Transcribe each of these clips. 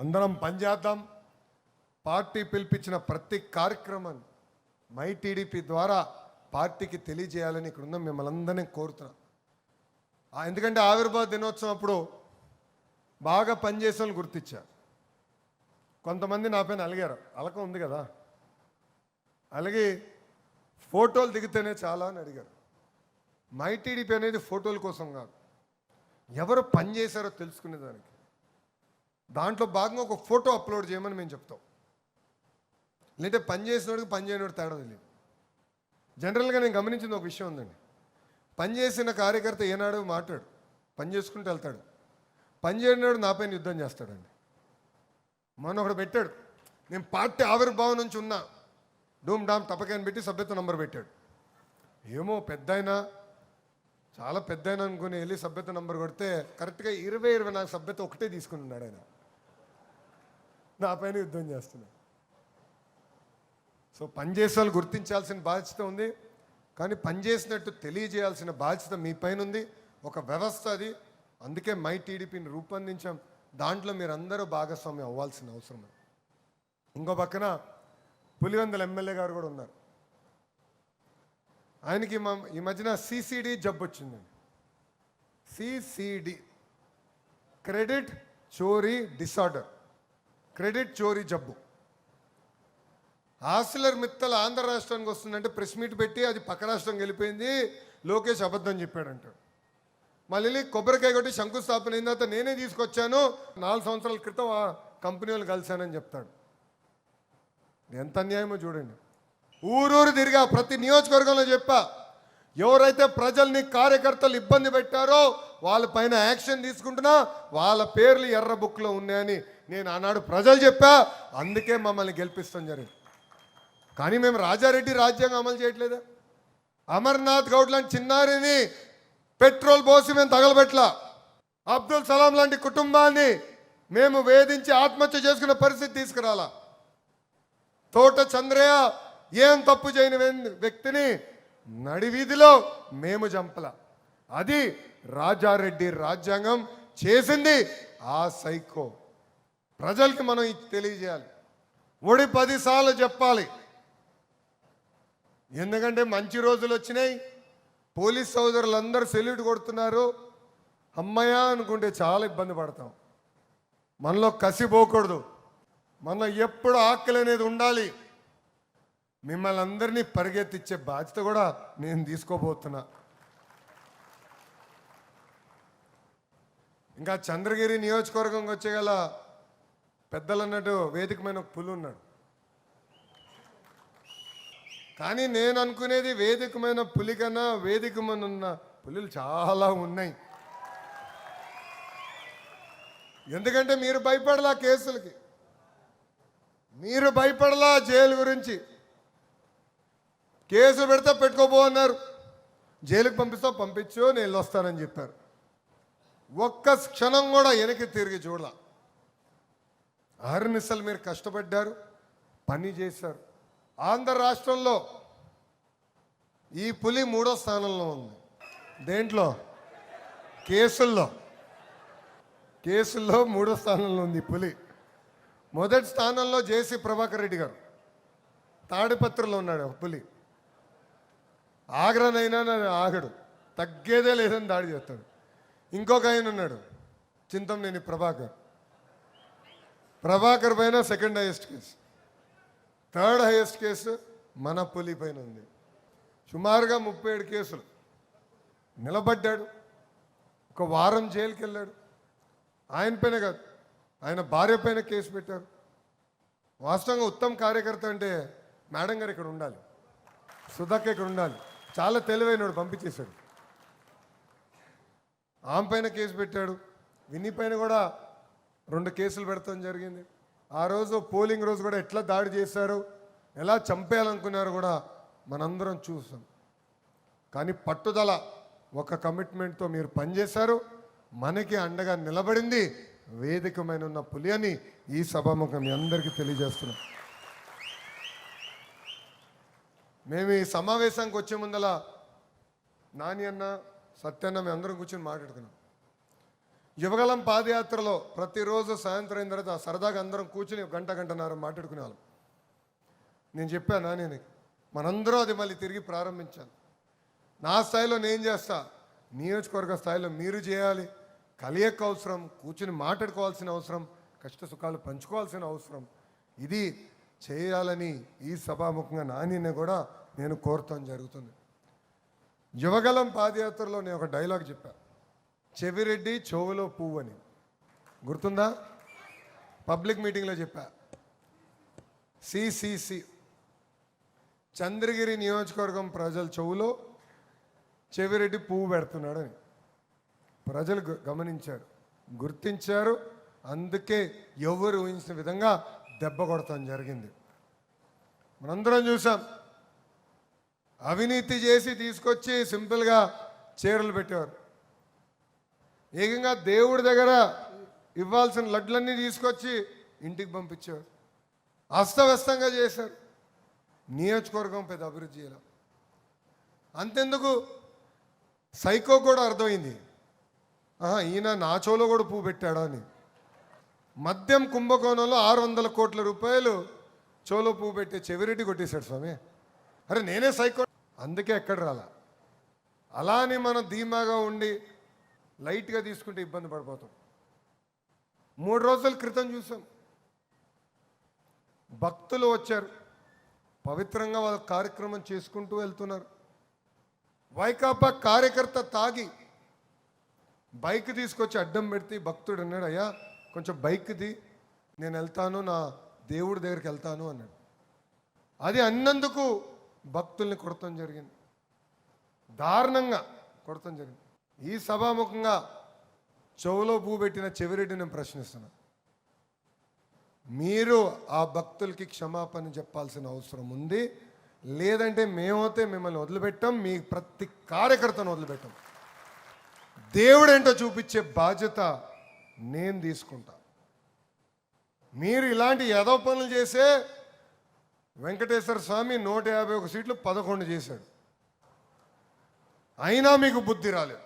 అందరం పనిచేద్దాం. పార్టీ పిలిపించిన ప్రతి కార్యక్రమాన్ని మై టీడీపీ ద్వారా పార్టీకి తెలియజేయాలని ఇక్కడ ఉన్న మిమ్మల్ని అందరినీ కోరుతున్నాం. ఎందుకంటే ఆవిర్భావ దినోత్సవం అప్పుడు బాగా పనిచేసే వాళ్ళు గుర్తించారు. కొంతమంది నా పైన అలిగారు, అలక ఉంది కదా, అలాగే ఫోటోలు దిగితేనే చాలా అని అడిగారు. మై టీడీపీ అనేది ఫోటోల కోసం కాదు, ఎవరు పని చేశారో తెలుసుకునేదానికి. దాంట్లో భాగంగా ఒక ఫోటో అప్లోడ్ చేయమని మేము చెప్తాం. లేదంటే పని చేసినోడికి పని చేయనోడు తేడా తెలియదు. జనరల్గా నేను గమనించింది ఒక విషయం ఉందండి, పని చేసిన కార్యకర్త ఏనాడు మాట్లాడు, పని చేసుకుంటూ వెళ్తాడు. పని చేయనోడు నాపైన యుద్ధం చేస్తాడండి. మొన్న ఒకడు పెట్టాడు, నేను పార్టీ ఆవిర్భావం నుంచి ఉన్నా, డూమ్ డామ్ తప్పకాయని పెట్టి సభ్యత్వ నంబర్ పెట్టాడు. ఏమో పెద్ద అయినా, చాలా పెద్ద అయినా అనుకుని వెళ్ళి సభ్యత్వ నంబర్ కొడితే కరెక్ట్గా 24 సభ్యత ఒకటే తీసుకుని ఉన్నాడు. ఆయన నా పైన యుద్ధం చేస్తున్నాడు. సో పనిచేసే వాళ్ళు గుర్తించాల్సిన బాధ్యత ఉంది, కానీ పనిచేసినట్టు తెలియజేయాల్సిన బాధ్యత మీ పైన ఉంది. ఒక వ్యవస్థ అది. అందుకే మై టీడీపీని రూపొందించాం. దాంట్లో మీరు అందరూ భాగస్వామ్యం అవ్వాల్సిన అవసరం ఉంది. ఇంకో పక్కన పులివెందుల ఎమ్మెల్యే గారు కూడా ఉన్నారు. ఆయనకి ఈ మధ్యన సిసిడి జబ్బు వచ్చిందండి. సిసిడి, క్రెడిట్ చోరీ డిసార్డర్, క్రెడిట్ చోరీ జబ్బు. ఆసిలర్ మిత్తల్ ఆంధ్ర రాష్ట్రానికి వస్తుందంటే ప్రెస్ మీట్ పెట్టి అది పక్క రాష్ట్రం వెళ్ళిపోయింది, లోకేష్ అబద్ధం చెప్పాడంటాడు. మళ్ళీ కొబ్బరికాయ కొట్టి శంకుస్థాపన అయిన తర్వాత నేనే తీసుకొచ్చాను, 4 సంవత్సరాల క్రితం ఆ కంపెనీ వాళ్ళు కలిశానని చెప్తాడు. ఎంత అన్యాయమో చూడండి. ఊరూరు తిరిగా ప్రతి నియోజకవర్గంలో చెప్పా, ఎవరైతే ప్రజల్ని కార్యకర్తలు ఇబ్బంది పెట్టారో వాళ్ళపైన యాక్షన్ తీసుకుంటున్నా, వాళ్ళ పేర్లు ఎర్ర బుక్లో ఉన్నాయని నేను ఆనాడు ప్రజలు చెప్పా. అందుకే మమ్మల్ని గెలిపిస్తాం జరిగింది. కానీ మేము రాజారెడ్డి రాజ్యాంగం అమలు చేయట్లేదా? అమర్నాథ్ గౌడ్ లాంటి చిన్నారిని పెట్రోల్ పోసి మేము తగలబెట్లా. అబ్దుల్ సలాం లాంటి కుటుంబాన్ని మేము వేధించి ఆత్మహత్య చేసుకునే పరిస్థితి తీసుకురాలా. తోట చంద్రయ్య ఏం తప్పు చేయని వ్యక్తిని నడివీధిలో మేము చంపలా. అది రాజారెడ్డి రాజ్యాంగం చేసింది. ఆ సైకో ప్రజలకి మనం తెలియజేయాలి. 10 సార్లు చెప్పాలి. ఎందుకంటే మంచి రోజులు వచ్చినాయి, పోలీస్ సోదరులందరూ సెల్యూట్ కొడుతున్నారు. అమ్మయ్య అనుకుంటే చాలా ఇబ్బంది పడతాం. మనలో కసి పోకూడదు, మనలో ఎప్పుడు ఆకలి అనేది ఉండాలి. మిమ్మల్ని అందరినీ పరిగెత్తిచ్చే బాధ్యత కూడా నేను తీసుకోబోతున్నా. ఇంకా చంద్రగిరి నియోజకవర్గంకి వచ్చేగల పెద్దలు అన్నట్టు వేదికమైన ఒక పులి ఉన్నాడు. కానీ నేను అనుకునేది వేదికమైన పులి కన్నా వేదికమైన ఉన్న పులులు చాలా ఉన్నాయి. ఎందుకంటే మీరు భయపడలా కేసులకి, మీరు భయపడలా జైలు గురించి. కేసు పెడితే పెట్టుకోబో అన్నారు, జైలుకి పంపిస్తా పంపించు నేను వస్తానని చెప్పారు. ఒక్క క్షణం కూడా వెనక్కి తిరిగి చూడాల. అహర్నిశలు మీరు కష్టపడ్డారు, పని చేశారు. ఆంధ్ర రాష్ట్రంలో ఈ పులి 3వ స్థానంలో ఉంది. దేంట్లో? కేసుల్లో 3వ స్థానంలో ఉంది పులి. మొదటి స్థానంలో జేసీ ప్రభాకర్ రెడ్డి గారు, తాడిపత్రిలో ఉన్నాడు పులి. ఆగ్రనైనా ఆగడు, తగ్గేదే లేదని దాడి చేస్తాడు. ఇంకొక ఆయన ఉన్నాడు చింతమనేని ప్రభాకర్ పైన second highest case. Third highest case మన పులి పైన ఉంది. సుమారుగా 37 కేసులు. నిలబడ్డాడు, ఒక వారం జైలుకి వెళ్ళాడు. ఆయన పైన కాదు, ఆయన భార్య పైన కేసు పెట్టారు. వాస్తవంగా ఉత్తమ కార్యకర్త అంటే మేడం గారు ఇక్కడ ఉండాలి, సుధాక్ ఇక్కడ ఉండాలి. చాలా తెలివైనడు, పంపించేశాడు. ఆమె పైన కేసు పెట్టాడు. విన్నీ పైన కూడా 2 కేసులు పెడతాం జరిగింది. ఆ రోజు పోలింగ్ రోజు కూడా ఎట్లా దాడి చేశారు, ఎలా చంపేయాలనుకున్నారు కూడా మనందరం చూసాం. కానీ పట్టుదల, ఒక కమిట్మెంట్తో మీరు పనిచేశారు. మనకి అండగా నిలబడింది వేదికమైన ఉన్న పులి అని ఈ సభాముఖం మీ అందరికీ తెలియజేస్తున్నాం. మేము ఈ సమావేశానికి వచ్చే ముందల నాని అన్న, సత్యన్న మేము అందరం కూర్చొని మాట్లాడుకున్నాం. యువగలం పాదయాత్రలో ప్రతిరోజు సాయంత్రం అయిన తర్వాత సరదాగా అందరం కూర్చుని గంటన్నర మాట్లాడుకునే వాళ్ళం. నేను చెప్పాను నేను మనందరం అది మళ్ళీ తిరిగి ప్రారంభించాను. నా స్థాయిలో నేను చేస్తా, నియోజకవర్గ స్థాయిలో మీరు చేయాలి. కలియక అవసరం, కూర్చుని మాట్లాడుకోవాల్సిన అవసరం, కష్ట సుఖాలు పంచుకోవాల్సిన అవసరం, ఇది చేయాలని ఈ సభాముఖంగా నానిని కూడా నేను కోరటం జరుగుతుంది. యువగలం పాదయాత్రలో నేను ఒక డైలాగ్ చెప్పా, చెవిరెడ్డి చెవులో పువ్వు అని. గుర్తుందా? పబ్లిక్ మీటింగ్లో చెప్పా. సిసిసి చంద్రగిరి నియోజకవర్గం ప్రజల చెవులో చెవిరెడ్డి పువ్వు పెడుతున్నాడని ప్రజలు గమనించారు, గుర్తించారు. అందుకే ఎవరు ఊహించిన విధంగా దెబ్బ కొడతాం జరిగింది. మనందరం చూసాం, అవినీతి చేసి తీసుకొచ్చి సింపుల్గా చీరలు పెట్టేవారు. ఏకంగా దేవుడి దగ్గర ఇవ్వాల్సిన లడ్లన్నీ తీసుకొచ్చి ఇంటికి పంపించేవారు. అస్తవ్యస్తంగా చేశారు. నియోజకవర్గం పెద్ద అభివృద్ధి చేయాలి. అంతెందుకు, సైకో కూడా అర్థమైంది, ఈయన నా చెవులో కూడా పువ్వు పెట్టాడా అని. మద్యం కుంభకోణంలో 600 కోట్ల రూపాయలు చెవులో పువ్వు పెట్టే చెవిరెడ్డి కొట్టేశాడు స్వామి. అరే నేనే సైకో. అందుకే ఎక్కడ రాలా. అలా అని మనం ధీమాగా ఉండి లైట్గా తీసుకుంటే ఇబ్బంది పడిపోతాం. 3 రోజుల క్రితం చూసాం, భక్తులు వచ్చారు, పవిత్రంగా వాళ్ళ కార్యక్రమం చేసుకుంటూ వెళ్తున్నారు. వైకాపా కార్యకర్త తాగి బైక్ తీసుకొచ్చి అడ్డం పెడితే భక్తుడు అన్నాడు, అయ్యా కొంచెం బైక్ది, నేను వెళ్తాను, నా దేవుడి దగ్గరికి వెళ్తాను అన్నాడు. అది అన్నందుకు భక్తుల్ని కొడతాం జరిగింది, దారుణంగా కొడతాం జరిగింది. ఈ సభాముఖంగా చెవులో పువ్వు పెట్టిన చెవిరెడ్డి నేను ప్రశ్నిస్తున్నా, మీరు ఆ భక్తులకి క్షమాపణ చెప్పాల్సిన అవసరం ఉంది. లేదంటే మేమైతే మిమ్మల్ని వదిలిపెట్టాం, మీ ప్రతి కార్యకర్తను వదిలిపెట్టాం. దేవుడేంటో చూపించే బాధ్యత నేను తీసుకుంటా. మీరు ఇలాంటి యదవ పనులు చేసే వెంకటేశ్వర స్వామి 151 సీట్లు 11 చేశాడు, అయినా మీకు బుద్ధి రాలేదు.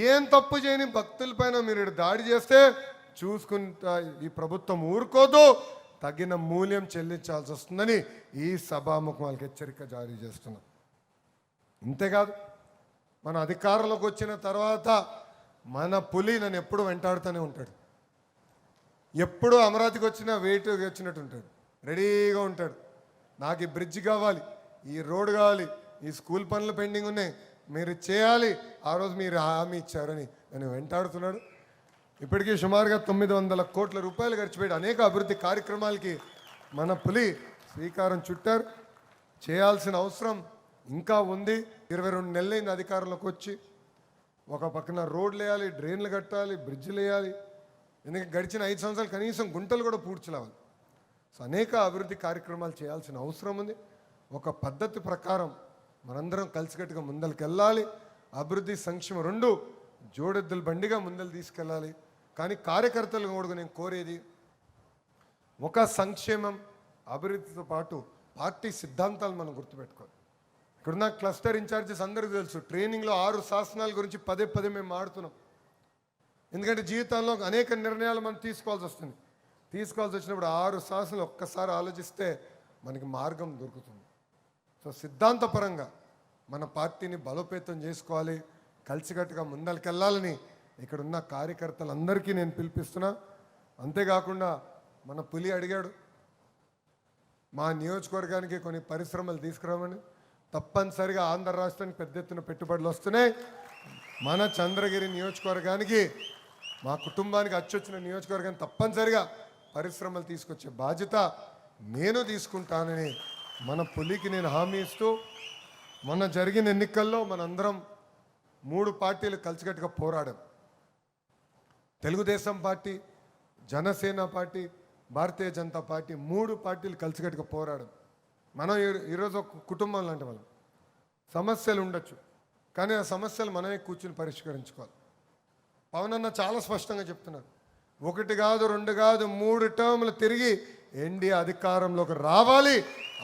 ఏం తప్పు చేయని భక్తులపైన మీరు దాడి చేస్తే చూసుకుంటా ఈ ప్రభుత్వం ఊరుకోదు, తగిన మూల్యం చెల్లించాల్సి వస్తుందని ఈ సభాముఖం వాళ్ళకి హెచ్చరిక జారీ చేస్తున్నాం. ఇంతేకాదు, మన అధికారంలోకి వచ్చిన తర్వాత మన పులి నన్ను ఎప్పుడు వెంటాడుతూనే ఉంటాడు. ఎప్పుడు అమరావతికి వచ్చినా వెయిట్ వచ్చినట్టు ఉంటాడు, రెడీగా ఉంటాడు. నాకు ఈ బ్రిడ్జ్ కావాలి, ఈ రోడ్ కావాలి, ఈ స్కూల్ పనులు పెండింగ్ ఉన్నాయి, మీరు చేయాలి, ఆ రోజు మీరు హామీ ఇచ్చారని నన్ను వెంటాడుతున్నాడు. ఇప్పటికీ సుమారుగా 900 కోట్ల రూపాయలు ఖర్చు పెట్టి అనేక అభివృద్ధి కార్యక్రమాలకి మన పులి శ్రీకారం చుట్టారు. చేయాల్సిన అవసరం ఇంకా ఉంది. 22 నెలలైంది అధికారంలోకి వచ్చి. ఒక పక్కన రోడ్లు వేయాలి, డ్రైన్లు కట్టాలి, బ్రిడ్జ్లు వేయాలి. ఎందుకంటే గడిచిన 5 సంవత్సరాలు కనీసం గుంటలు కూడా పూడ్చలేవాలి. సో అనేక అభివృద్ధి కార్యక్రమాలు చేయాల్సిన అవసరం ఉంది. ఒక పద్ధతి ప్రకారం మనందరం కలిసికట్టుగా ముందరికి వెళ్ళాలి. అభివృద్ధి సంక్షేమం 2 జోడెద్దుల బండిగా ముందలు తీసుకెళ్ళాలి. కానీ కార్యకర్తలు కూడా నేను కోరేది, ఒక సంక్షేమం అభివృద్ధితో పాటు పార్టీ సిద్ధాంతాలు మనం గుర్తుపెట్టుకోవాలి. ఇక్కడున్న క్లస్టర్ ఇన్ఛార్జెస్ అందరికీ తెలుసు, ట్రైనింగ్లో 6 శాసనాల గురించి పదే మేము మాడుతున్నాం. ఎందుకంటే జీవితంలో అనేక నిర్ణయాలు మనం తీసుకోవాల్సి వస్తుంది. తీసుకోవాల్సి వచ్చినప్పుడు 6 శాసనాలు ఒక్కసారి ఆలోచిస్తే మనకి మార్గం దొరుకుతుంది. సో సిద్ధాంతపరంగా మన పార్టీని బలోపేతం చేసుకోవాలి, కలిసికట్టుగా ముందరికెళ్ళాలని ఇక్కడున్న కార్యకర్తలందరికీ నేను పిలిపిస్తున్నా. అంతేకాకుండా మన పులి అడిగాడు, మా నియోజకవర్గానికి కొన్ని పరిశ్రమలు తీసుకురామని. తప్పనిసరిగా ఆంధ్ర రాష్ట్రానికి పెద్ద ఎత్తున పెట్టుబడులు వస్తున్నాయి. మన చంద్రగిరి నియోజకవర్గానికి, మా కుటుంబానికి అచ్చొచ్చిన నియోజకవర్గానికి తప్పనిసరిగా పరిశ్రమలు తీసుకొచ్చే బాధ్యత నేను తీసుకుంటానని మన పులికి నేను హామీ ఇస్తూ, మొన్న జరిగిన ఎన్నికల్లో మనందరం 3 పార్టీలు కలిసికట్టుగా పోరాడాం. Telugu Desam party, Janasena party, Bharatiya Janata party 3 పార్టీలు కలిసికట్టుగా పోరాడాం. మనం ఈరోజు ఒక కుటుంబం లాంటి వాళ్ళం. సమస్యలు ఉండొచ్చు, కానీ ఆ సమస్యలు మనమే కూర్చుని పరిష్కరించుకోవాలి. పవన్ అన్న చాలా స్పష్టంగా చెప్తున్నారు, 1 కాదు 2 కాదు 3 టర్ములు తిరిగి ఎన్డీఏ అధికారంలోకి రావాలి.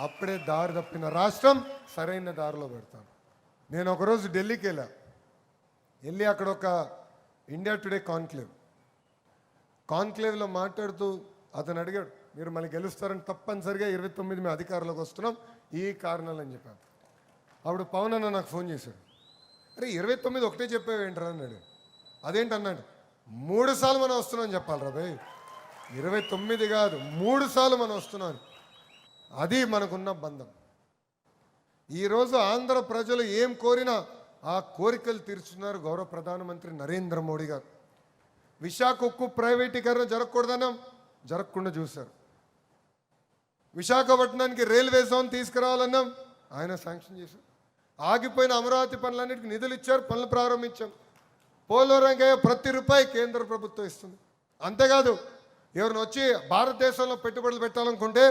అప్పుడే దారి తప్పిన రాష్ట్రం సరైన దారిలో పెడతాను. నేను ఒకరోజు ఢిల్లీకి వెళ్ళి అక్కడ ఒక ఇండియా టుడే కాన్క్లేవ్లో మాట్లాడుతూ అతను అడిగాడు, మీరు మళ్ళీ గెలుస్తారని, తప్పనిసరిగా 29 మేము అధికారంలోకి వస్తున్నాం ఈ కారణాలు అని చెప్పాను. అప్పుడు పవన్ అన్న నాకు ఫోన్ చేశాడు, అరే 29 ఒకటే చెప్పావేంట్రా అన్నాడు. అదేంటి అన్నాడు, 3 సార్లు మనం వస్తున్నాం చెప్పాలి రా భయ్, 29 కాదు 3 సార్లు మనం వస్తున్నాం. అది మనకున్న బంధం. ఈరోజు ఆంధ్ర ప్రజలు ఏం కోరినా ఆ కోరికలు తీర్చున్నారు గౌరవ ప్రధానమంత్రి నరేంద్ర మోడీ గారు. విశాఖ ఉక్కు ప్రైవేటీకరణ జరగకూడదన్నాం, జరగకుండా చూశారు. విశాఖపట్నానికి రైల్వే జోన్ తీసుకురావాలన్నాం, ఆయన శాంక్షన్ చేశారు. ఆగిపోయిన అమరావతి పనులన్నిటికీ నిధులు ఇచ్చారు, పనులు ప్రారంభించాం. పోలవరంగా ప్రతి రూపాయి కేంద్ర ప్రభుత్వం ఇస్తుంది. అంతేకాదు, ఎవరిని వచ్చి భారతదేశంలో పెట్టుబడులు పెట్టాలనుకుంటే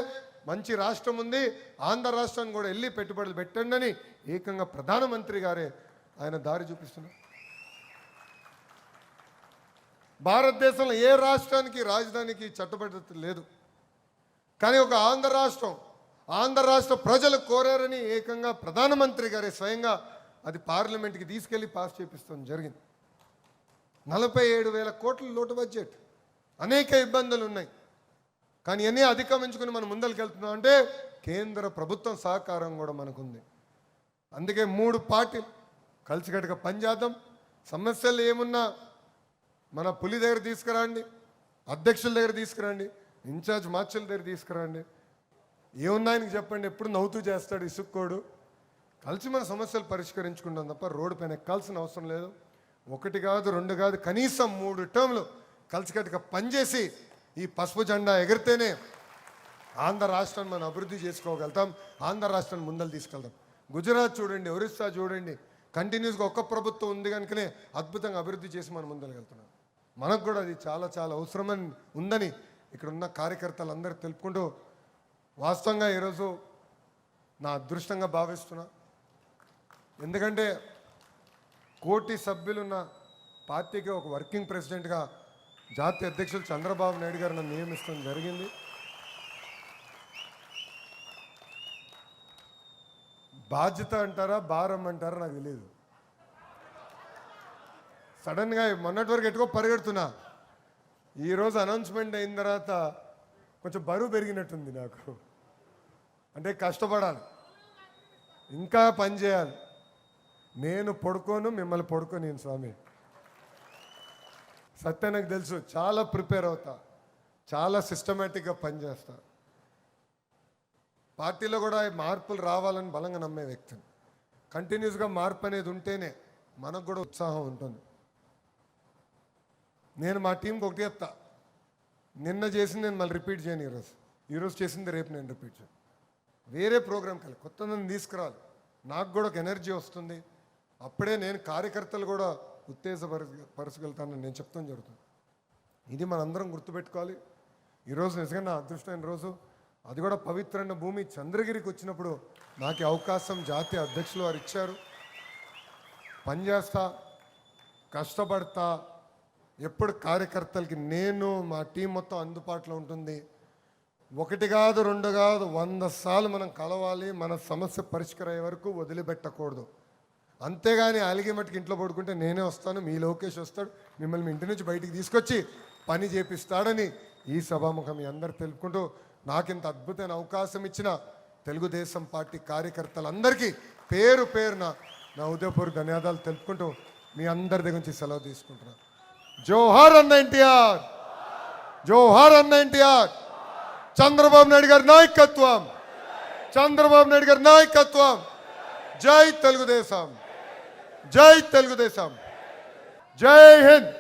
మంచి రాష్ట్రం ఉంది, ఆంధ్ర రాష్ట్రాన్ని కూడా వెళ్ళి పెట్టుబడులు పెట్టండి అని ఏకంగా ప్రధానమంత్రి గారే ఆయన దారి చూపిస్తున్నారు. భారతదేశంలో ఏ రాష్ట్రానికి రాజధానికి చట్టబద్ధత లేదు, కానీ ఒక ఆంధ్ర రాష్ట్ర ప్రజలు కోరారని ఏకంగా ప్రధానమంత్రి గారే స్వయంగా అది పార్లమెంట్కి తీసుకెళ్లి పాస్ చేపిస్తాం జరిగింది. 47,000 కోట్ల లోటు బడ్జెట్, అనేక ఇబ్బందులు ఉన్నాయి, కానీ అన్నీ అధిగమించుకుని మనం ముందరికి వెళ్తున్నాం అంటే కేంద్ర ప్రభుత్వం సహకారం కూడా మనకుంది. అందుకే 3 పార్టీలు కలిసికట్టుగా పనిచేద్దాం. సమస్యలు ఏమున్నా మన పులి దగ్గర తీసుకురండి, అధ్యక్షుల దగ్గర తీసుకురండి, ఇన్ఛార్జ్ మార్చుల దగ్గర తీసుకురండి, ఏమున్నా ఆయనకి చెప్పండి, ఎప్పుడు నవ్వుతూ చేస్తాడు, ఇసుక్కోడు. కలిసి మన సమస్యలు పరిష్కరించుకుంటాం తప్ప రోడ్డు పైన ఎక్కాల్సిన అవసరం లేదు. 1 కాదు 2 కాదు, కనీసం 3 టర్మ్లు కలిసికట్టుగా పనిచేసి ఈ పసుపు జెండా ఎగిరితేనే ఆంధ్ర రాష్ట్రాన్ని మనం అభివృద్ధి చేసుకోగలుగుతాం, ఆంధ్ర రాష్ట్రాన్ని ముందలు తీసుకెళ్తాం. గుజరాత్ చూడండి, ఒరిస్సా చూడండి, కంటిన్యూస్గా ఒక్క ప్రభుత్వం ఉంది కనుకనే అద్భుతంగా అభివృద్ధి చేసి మనం ముందరకెళ్తున్నాం. మనకు కూడా అది చాలా చాలా అవసరమని ఉందని ఇక్కడ ఉన్న కార్యకర్తలు అందరూ తెలుపుకుంటూ, వాస్తవంగా ఈరోజు నా అదృష్టంగా భావిస్తున్నా. ఎందుకంటే 1 కోటి సభ్యులున్న పార్టీకి ఒక వర్కింగ్ ప్రెసిడెంట్గా జాతీయ అధ్యక్షులు చంద్రబాబు నాయుడు గారు నన్ను నియమించడం జరిగింది. బాధ్యత అంటారా భారం అంటారా నాకు తెలియదు. సడన్గా మొన్నటి వరకు ఎట్టుకో పరిగెడుతున్నా, ఈరోజు అనౌన్స్మెంట్ అయిన తర్వాత కొంచెం బరువు పెరిగినట్టుంది నాకు. అంటే కష్టపడాలి, ఇంకా పని చేయాలి. నేను పడుకోను, మిమ్మల్ని పడుకోను స్వామి. సత్యం నాకు తెలుసు, చాలా ప్రిపేర్ అవుతా, చాలా సిస్టమేటిక్గా పనిచేస్తా. పార్టీలో కూడా మార్పులు రావాలని బలంగా నమ్మే వ్యక్తిని. కంటిన్యూస్గా మార్పు అనేది ఉంటేనే మనకు కూడా ఉత్సాహం ఉంటుంది. నేను మా టీంకి ఒకటి చెప్తా, నిన్న చేసింది నేను మళ్ళీ రిపీట్ చేయను, ఈరోజు చేసింది రేపు నేను రిపీట్ చేయను. వేరే ప్రోగ్రామ్కి వెళ్ళి కొత్త నన్ను తీసుకురాలి, నాకు కూడా ఒక ఎనర్జీ వస్తుంది. అప్పుడే నేను కార్యకర్తలు కూడా ఉత్తేజపరచగలుగుతానని నేను చెప్తాను జరుగుతుంది. ఇది మనందరం గుర్తుపెట్టుకోవాలి. ఈరోజు నిజంగా నా అదృష్టమైన రోజు, అది కూడా పవిత్రమైన భూమి చంద్రగిరికి వచ్చినప్పుడు నాకు అవకాశం జాతీయ అధ్యక్షులు వారు ఇచ్చారు. పనిచేస్తా, కష్టపడతా, ఎప్పుడు కార్యకర్తలకి నేను మా టీం మొత్తం అందుబాటులో ఉంటుంది. 1 కాదు 2 కాదు 100 సార్లు మనం కలవాలి, మన సమస్య పరిష్కారం అయ్యే వరకు వదిలిపెట్టకూడదు. అంతేగాని అలిగే మట్టుకు ఇంట్లో పడుకుంటే నేనే వస్తాను, మీ లోకేష్ వస్తాడు, మిమ్మల్ని మీ ఇంటి నుంచి బయటికి తీసుకొచ్చి పని చేపిస్తాడని ఈ సభాముఖం మీ అందరు తెలుపుకుంటూ, నాకింత అద్భుతమైన అవకాశం ఇచ్చిన తెలుగుదేశం పార్టీ కార్యకర్తలందరికీ పేరు పేరున నా ఉదయపూర్వక ధన్యవాదాలు తెలుపుకుంటూ మీ అందరి దగ్గర నుంచి సెలవు తీసుకుంటున్నాను. జోహార్ అన్న ఎన్టీఆర్, జోహార్ అన్న ఎన్టీఆర్. చంద్రబాబు నాయుడు గారి నాయకత్వం, చంద్రబాబు నాయుడు గారి నాయకత్వం. జై తెలుగుదేశం, జై తెలుగుదేశం, జై హింద్.